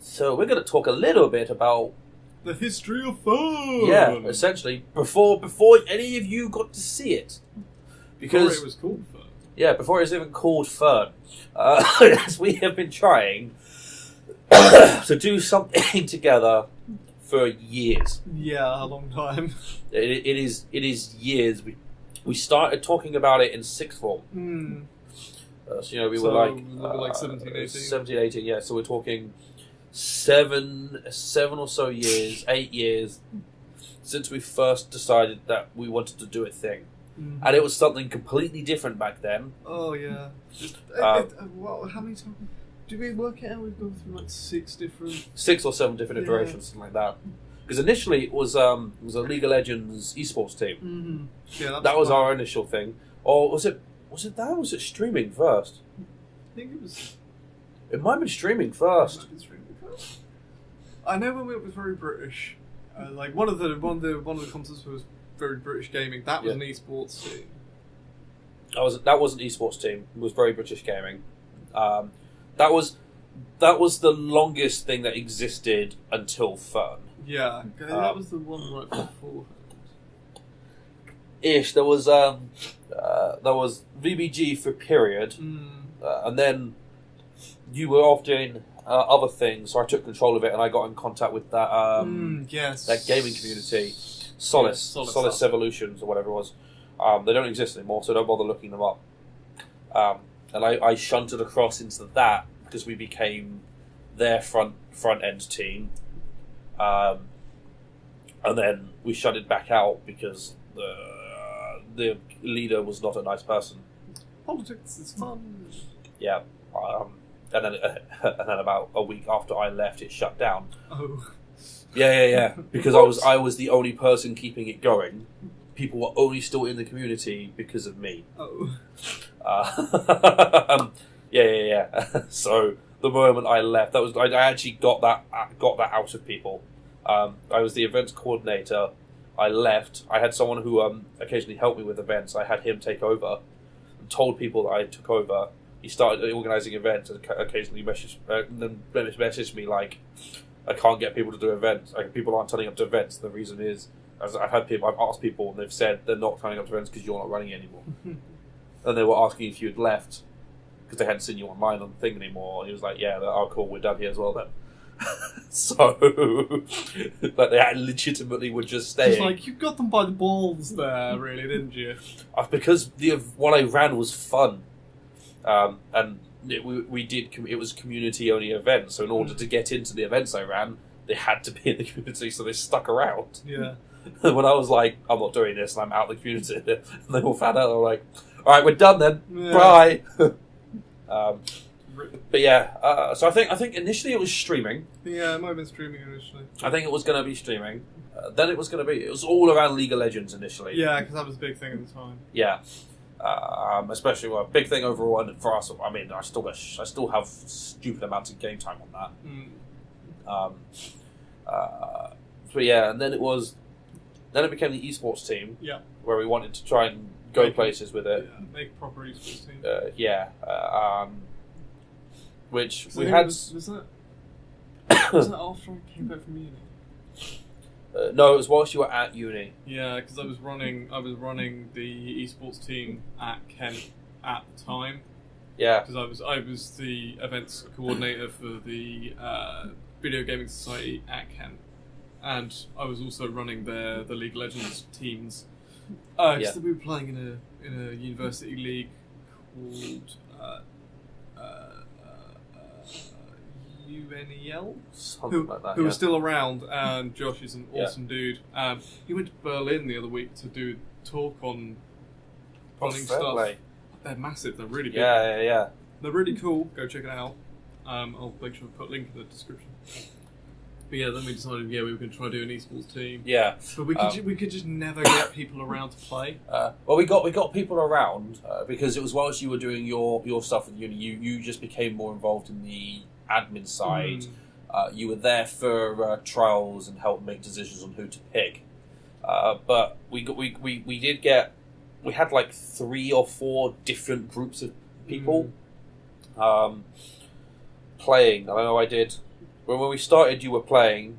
So we're going to talk a little bit about the history of FURN. Yeah, essentially before any of you got to see it, because before it was called FURN. Yeah, before it was even called FURN, as we have been trying to do something together for years. Yeah, a long time. It is years. We started talking about it in sixth form. So we were like 17, 18. 17, 18, yeah. So we're talking seven or so years, 8 years since we first decided that we wanted to do a thing. And it was something completely different back then. Oh, yeah. How many times? Did we work it out? We've gone through like 6 or 7 different iterations, something like that. Because initially it was a League of Legends esports team. Yeah, that was our initial thing. Or was it that? Or was it streaming first? I think it was. It might have been streaming first. I know when it was very British. Like one of the concepts was very British gaming. That was an esports team. That was an esports team. It was very British gaming. That was the longest thing that existed until FURN. Yeah, that was the one right before. Ish. There was VBG for a period, and then you were off doing other things, so I took control of it, and I got in contact with that that gaming community, Solace Evolutions, or whatever it was. They don't exist anymore, so don't bother looking them up. And I shunted across into that because we became their front end team, and then we shut it back out because the leader was not a nice person. Politics is fun. Yeah. And then about a week after I left, it shut down. Oh. Yeah. Because I was the only person keeping it going. People were only still in the community because of me. Oh. Yeah. So the moment I left, I actually got that out of people. I was the events coordinator. I left. I had someone who occasionally helped me with events. I had him take over and told people that I took over. He started organising events and occasionally messaged me like, I can't get people to do events. Like, people aren't turning up to events. The reason is, I've asked people and they've said they're not turning up to events because you're not running it anymore. And they were asking if you had left because they hadn't seen you online on the thing anymore. And he was like, yeah, oh cool, we're done here as well then. So, like, they legitimately were just staying. It's like, you got them by the balls there, really, didn't you? Because what I ran was fun. And it was community only events, so in order to get into the events I ran, they had to be in the community, so they stuck around. Yeah. When I was like, I'm not doing this and I'm out of the community, and they all found out, they were like, alright, we're done then, bye. But yeah, so I think initially it was streaming. Yeah, it might have been streaming initially. I think it was going to be streaming. Then it was all around League of Legends initially. Yeah, because that was a big thing at the time. Yeah. Especially a big thing overall, and for us, I mean, I still have stupid amounts of game time on that. But yeah, and then it became the esports team. Yeah. Where we wanted to try and go places with it. Yeah, make a proper esports team. Which so we had. Was that after I came back from uni? No, it was whilst you were at uni. Yeah, because I was running the esports team at Kent at the time. Yeah. Because I was the events coordinator for the Video Gaming Society at Kent, and I was also running the League of Legends teams. Because we were playing in a university league called UNEL, something like that. Who was still around, and Josh is an awesome dude. He went to Berlin the other week to do a talk on running stuff. They're massive. They're really big. Yeah. They're really cool. Go check it out. I'll make sure to put a link in the description. But yeah, then we decided we were going to try to do an esports team. Yeah, but we could just never get people around to play. Well, we got people around because it was whilst you were doing your stuff with uni, you just became more involved in the admin side. You were there for trials and helped make decisions on who to pick. But we had like 3 or 4 different groups of people playing. I know I did. when we started, you were playing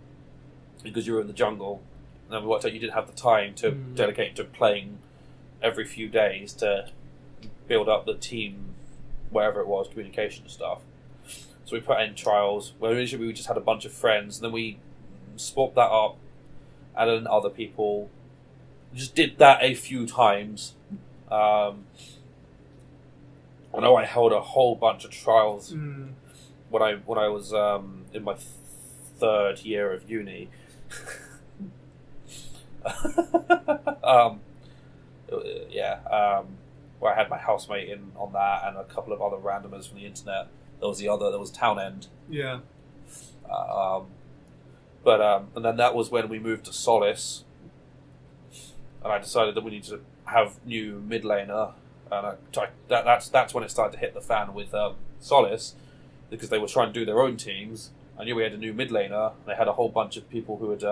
because you were in the jungle, and then we worked out you didn't have the time to dedicate to playing every few days to build up the team, wherever it was, communication stuff. So we put in trials where initially we just had a bunch of friends, and then we swapped that up, added in other people. Just did that a few times. I know I held a whole bunch of trials when I was in my third year of uni. Where I had my housemate in on that and a couple of other randomers from the internet. There was Town End. Yeah. And then that was when we moved to Solace, and I decided that we need to have new mid laner, and that's when it started to hit the fan with Solace, because they were trying to do their own teams. I knew we had a new mid laner, and they had a whole bunch of people who had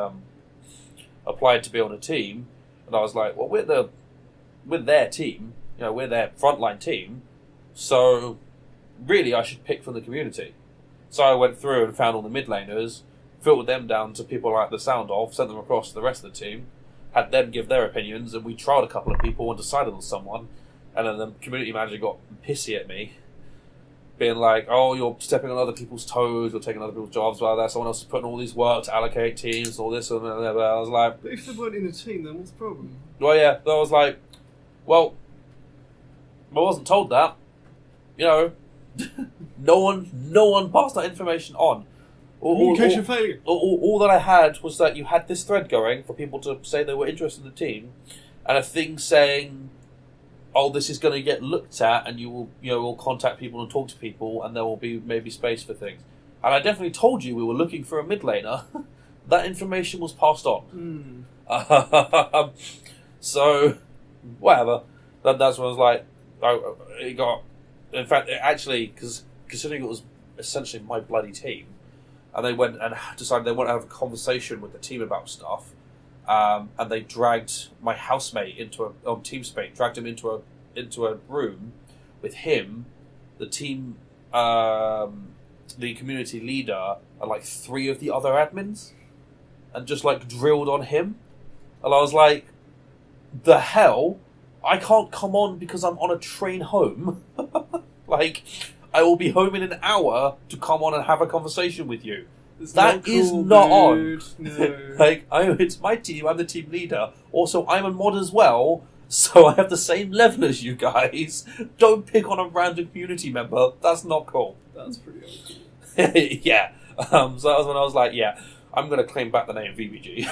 applied to be on a team, and I was like, well, we're their team, we're their frontline team, so really I should pick from the community. So I went through and found all the mid laners, filtered them down to people I like the sound of, sent them across to the rest of the team, had them give their opinions, and we tried a couple of people and decided on someone, and then the community manager got pissy at me, being like, oh, you're stepping on other people's toes, you're taking other people's jobs, blah, blah, someone else is putting all these work to allocate teams, all this and that. I was like... But if they weren't in a team, then what's the problem? Well, yeah, I was like, well, I wasn't told that. No one passed that information on. Communication failure. All that I had was that you had this thread going for people to say they were interested in the team, and a thing saying, oh, this is going to get looked at, and you will contact people and talk to people, and there will be maybe space for things. And I definitely told you we were looking for a mid laner. That information was passed on. So, whatever. That's what I was like. In fact, considering it was essentially my bloody team, and they went and decided they wanted to have a conversation with the team about stuff, and they dragged my housemate on TeamSpace, dragged him into a room with him, the team, the community leader, and like 3 of the other admins, and just like drilled on him, and I was like, the hell? I can't come on because I'm on a train home. Like, I will be home in an hour to come on and have a conversation with you. That is not on. No. Like, it's my team, I'm the team leader. Also, I'm a mod as well, so I have the same level as you guys. Don't pick on a random community member. That's not cool. That's pretty uncool. Yeah. So that was when I was like, yeah, I'm going to claim back the name VBG.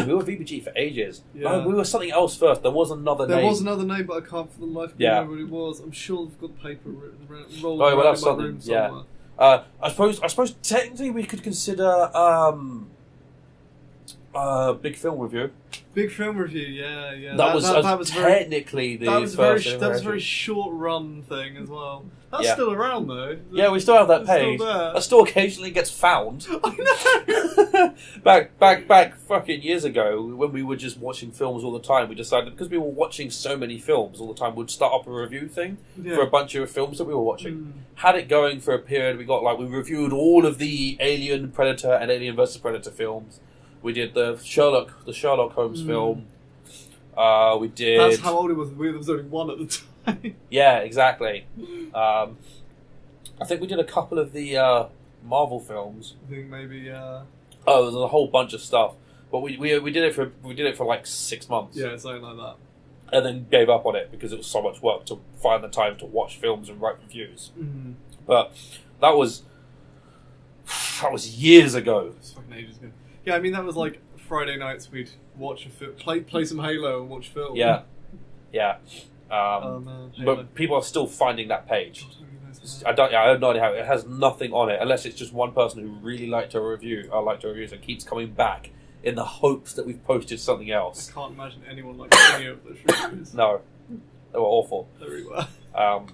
We were VBG for ages. Yeah. No, we were something else first. There was another name. There was another name, but I can't for the life of me remember what it was. I'm sure I've got paper rolling around in my room somewhere. I suppose technically we could consider Big Film Review. Big Film Review, yeah. That was technically the first. That was a very short run thing as well. That's still around though. Yeah, we still have that page. That still occasionally gets found. I know. back fucking years ago, when we were just watching films all the time, we decided, because we were watching so many films all the time, we'd start up a review thing for a bunch of films that we were watching. Had it going for a period. We reviewed all of the Alien, Predator, and Alien vs Predator films. We did the Sherlock Holmes film. We did. That's how old it was. There was only one at the time. Yeah, exactly. I think we did a couple of the Marvel films. I think maybe. Oh, there's a whole bunch of stuff, but we did it for like 6 months. Yeah, something like that. And then gave up on it because it was so much work to find the time to watch films and write reviews. Mm-hmm. But that was years ago. It's fucking ages ago. Yeah, I mean that was like Friday nights. We'd watch a film, play some Halo, and watch film. Yeah. Man, but people are still finding that page. I have no idea how. It has nothing on it unless it's just one person who really liked our review. And keeps coming back in the hopes that we've posted something else. I can't imagine anyone likes any of those reviews. No, they were awful. They really were. But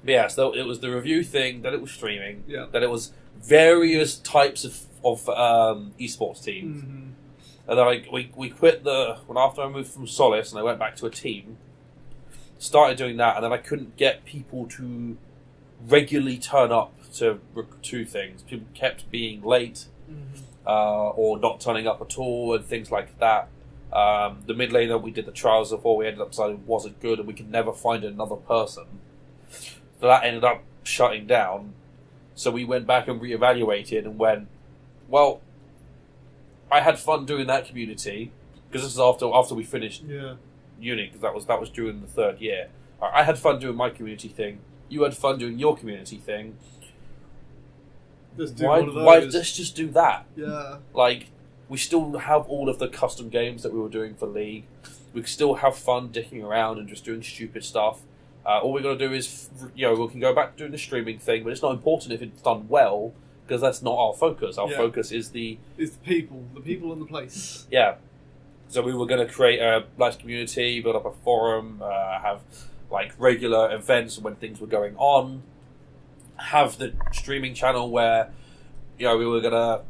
yeah, so it was the review thing. Then it was streaming. Yeah. Then it was various types of esports teams. Mm-hmm. And then we quit after I moved from Solace and I went back to a team. Started doing that, and then I couldn't get people to regularly turn up to two things. People kept being late, or not turning up at all, and things like that. The mid lane that we did the trials before, we ended up deciding wasn't good, and we could never find another person. So that ended up shutting down. So we went back and reevaluated and went, well, I had fun doing that community, because this is after we finished uni, because that was during the third year. I had fun doing my community thing. You had fun doing your community thing. Let's do one of those. Let's just do that. Yeah. Like, we still have all of the custom games that we were doing for League. We can still have fun dicking around and just doing stupid stuff. All we're going to do is, we can go back to doing the streaming thing, but it's not important if it's done well, because that's not our focus. Our focus is the people and the place. Yeah. So we were going to create a nice community, build up a forum, have like regular events when things were going on, have the streaming channel where, we were going to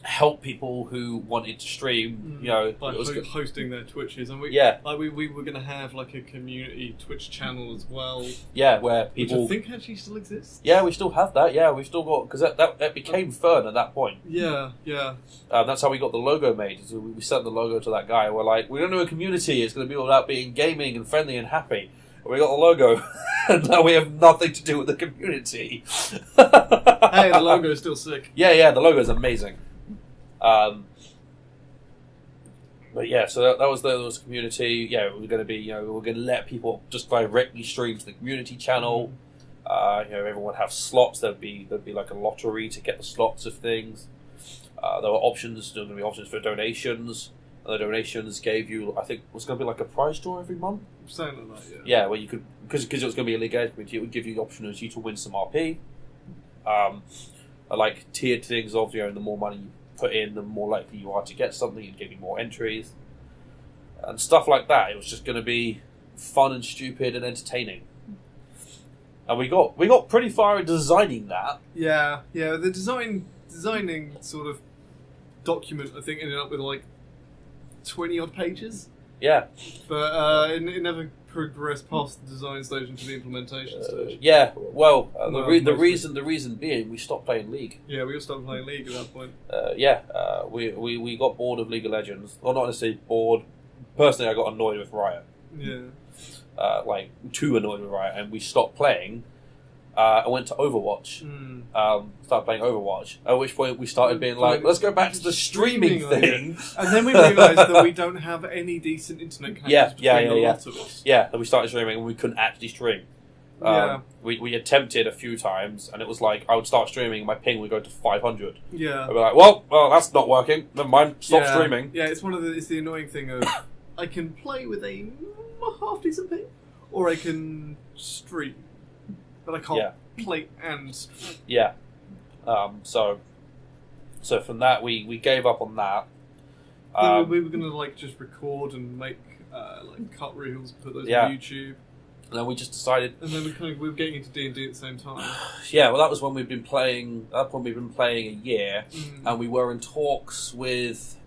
help people who wanted to stream, like hosting their Twitches, and we were going to have like a community Twitch channel as well. Yeah, where people, which I think actually still exists. Yeah, we still have that. Yeah, we've still got, because that became FURN at that point. Yeah. That's how we got the logo made. So we sent the logo to that guy. We're like, we're going to do a community. It's going to be all about being gaming and friendly and happy. And we got the logo, and now we have nothing to do with the community. Hey, the logo is still sick. Yeah, the logo is amazing. But yeah, so that was the community. Yeah, we were going to be, we were going to let people just directly stream to the community channel. Everyone would have slots. There'd be like a lottery to get the slots of things. There were options. There were going to be options for donations. And the donations gave you, I think, it was going to be like a prize draw every month. Something like that, yeah. Yeah, where you could, because it was going to be a league community, it would give you the opportunity to win some RP. Like tiered things of, the more money you put in, the more likely you are to get something. It'd give you more entries and stuff like that. It was just going to be fun and stupid and entertaining. And we got pretty far in designing that. Yeah. The designing sort of document, I think, ended up with like 20 odd pages. Yeah. But it never progressed past the design stage into the implementation stage. Yeah. Well, the reason being we stopped playing League. Yeah, we all stopped playing League at that point. We got bored of League of Legends. Well, not necessarily bored. Personally, I got annoyed with Riot. Yeah. Too annoyed with Riot, and we stopped playing. I went to Overwatch. Started playing Overwatch. At which point we started being like, let's go back to the streaming thing. And then we realised that we don't have any decent internet connections between a lot of us. Yeah, then we started streaming and we couldn't actually stream. We attempted a few times, and it was like, I would start streaming and my ping would go to 500. Yeah. I'd be like, well, that's not working. Never mind, stop streaming. Yeah, it's the annoying thing of, I can play with a half decent ping, or I can stream. But I can't play and stream. Yeah. So from that, we gave up on that. We were going to just record and make cut reels, put those on YouTube. And then we just decided. And then we were getting into D&D at the same time. Yeah, well, that was when we'd been playing. At that point, we'd been playing a year, and we were in talks with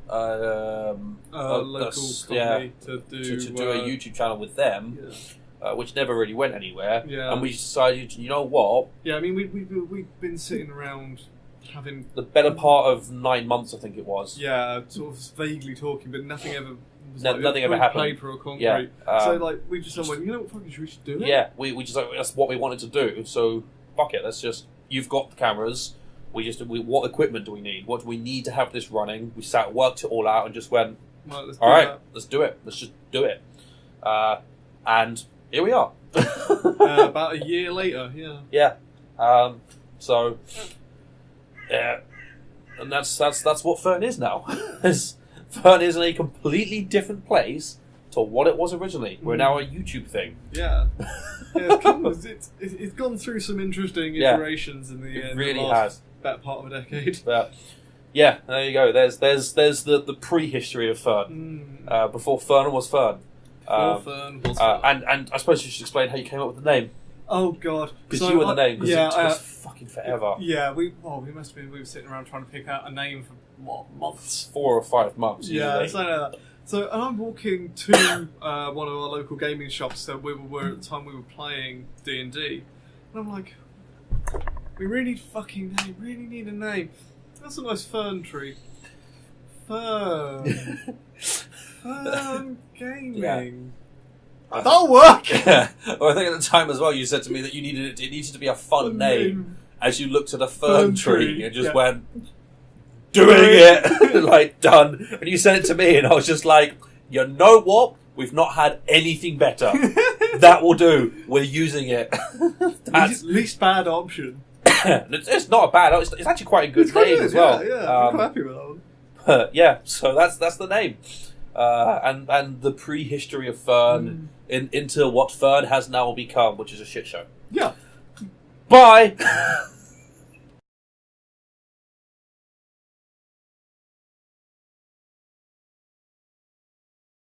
local company to do a YouTube channel with them. Yeah. Which never really went anywhere. Yeah. And we decided, you know what? Yeah, I mean, we've been sitting around having... The better part of 9 months, I think it was. Yeah, sort of vaguely talking, but nothing ever... nothing ever happened. Paper or concrete. Yeah. So, we just went, you know what, fucking we should do it? Yeah, we just, that's what we wanted to do, so fuck it, let's just... You've got the cameras, what equipment do we need? What do we need to have this running? We worked it all out and just went, alright, let's do it. Let's just do it. And... here we are. About a year later, yeah. Yeah. And that's what FURN is now. FURN is in a completely different place to what it was originally. We're now a YouTube thing. Yeah. It's gone through some interesting iterations in the last better part of a decade. But yeah, there you go. There's the prehistory of FURN. Before FURN was FURN. And I suppose you should explain how you came up with the name. Oh God! Because you were the name. Because it took fucking forever. Yeah, we must have been. We were sitting around trying to pick out a name for what, months? 4 or 5 months. Yeah, usually. something like that. So, and I'm walking to one of our local gaming shops that we were at the time we were playing D&D, and I'm like, We really need a fucking name. Really need a name. That's a nice fern tree. Fern. Fern gaming. That'll work. Well, I think at the time as well, you said to me that it needed to be a fun name. As you looked at a fern tree and just went, doing it, like, done. And you sent it to me, and I was just like, you know what? We've not had anything better. That will do. We're using it. That's least bad option. It's not a bad. It's actually quite a good name as well. Yeah, I'm quite happy with that one. Yeah, so that's the name, and the prehistory of Fern into what Fern has now become, which is a shit show. Yeah. Bye.